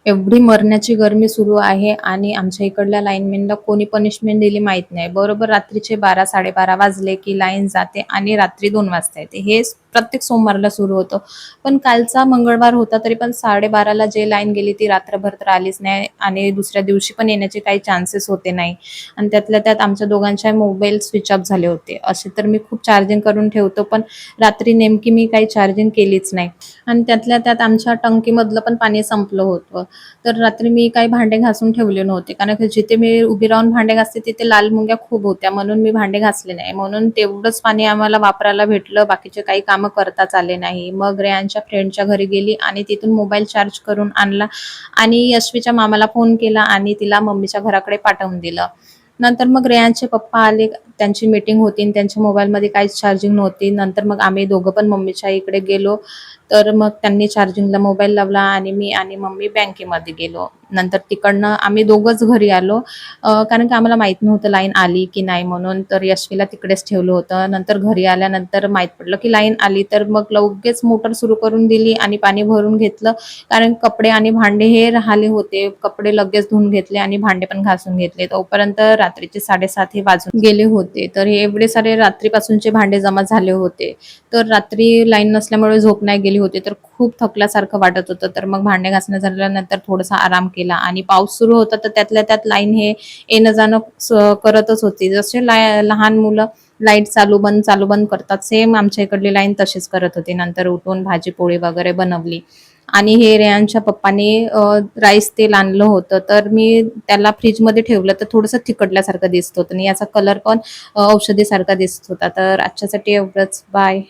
एवढी मरणाची गरमी सुरू आहे आणि आमच्या इकडल्या लाईनमॅनला कोणी पनिशमेंट दिली माहित नाही. बरोबर रात्रीचे 12-12:30 वाजले की लाईन जाते आणि रात्री 2 वाजता येते. हे प्रत्येक सोमवारला सुरू होतं. पण कालचा मंगळवार होता तरी पण 12:30ला जे लाईन गेली ती रात्रभर तर आलीच नाही आणि दुसऱ्या दिवशी पण येण्याचे काही चान्सेस होते नाही. आणि त्यातल्या त्यात आमच्या दोघांचे मोबाईल स्विच ऑफ झाले होते. असे तर मी खूप चार्जिंग करून ठेवतो, पण रात्री नेमकी मी काही चार्जिंग केलीच नाही. आणि त्यातल्या त्यात आमच्या टंकीमधलं पण पाणी संपलं होतं. तर रात्री मी काही भांडे घासून ठेवले नव्हते, कारण की जिथे मी उभी राहून भांडे घासते तिथे लाल मुंग्या खूप होत्या, म्हणून मी भांडे घासले नाही. म्हणून तेवढंच पाणी आम्हाला वापरायला भेटलं, बाकीचे काही कामं करताच आले नाही. मग रेयांच्या फ्रेंडच्या घरी गेली आणि तिथून मोबाईल चार्ज करून आणला आणि यशवीच्या मामाला फोन केला आणि तिला मम्मीच्या घराकडे पाठवून दिलं. नंतर मग रेयांचे पप्पा आले, त्यांची मीटिंग होती आणि त्यांच्या मोबाईलमध्ये काहीच चार्जिंग नव्हती. नंतर मग आम्ही दोघं पण मम्मीच्या इकडे गेलो. तर मग त्यांनी चार्जिंगला मोबाईल लावला आणि मी आणि मम्मी बँकेमध्ये गेलो. नंतर तिकडनं आम्ही दोघंच घरी आलो. कारण की आम्हाला माहीत नव्हतं लाईन आली की नाही म्हणून. तर यशवीला तिकडेच ठेवलं होतं. नंतर घरी आल्यानंतर माहीत पडलं की लाईन आली. तर मग लगेच मोटर सुरू करून दिली आणि पाणी भरून घेतलं. कारण कपडे आणि भांडे हे राहिले होते. कपडे लगेच धुवून घेतले आणि भांडे पण घासून घेतले. तोपर्यंत रात्रीचे 7:30 हे वाजून गेले होते. तर हे एवढे सारे रात्रीपासूनचे भांडे जमा झाले होते. तर रात्री लाईन नसल्यामुळे झोप नाही गेली होती, तर खूप थकल्यासारखं वाटत होतं. तर मग भांडे घासणं झाल्यानंतर थोडासा आराम केला आणि पाऊस सुरू होता, तर त्यातल्या त्यात लाईन हे येणं-जाणं करतच होती. जसे लहान मुलं लाईट चालू बंद करतात, सेम आमच्या इकडली लाईन तशीच करत होती. नंतर उठून भाजी-पोळी वगैरे बनवली आणि हे रेयांच्या पप्पांनी राईस तेल आणलं होतं, तर मी त्याला फ्रिजमध्ये ठेवलं, तर थोडंसं चिकटल्यासारखं दिसत होतं आणि याचा कलर पण औषधीसारखा दिसत होता. तर आजच्यासाठी एवढंच. बाय.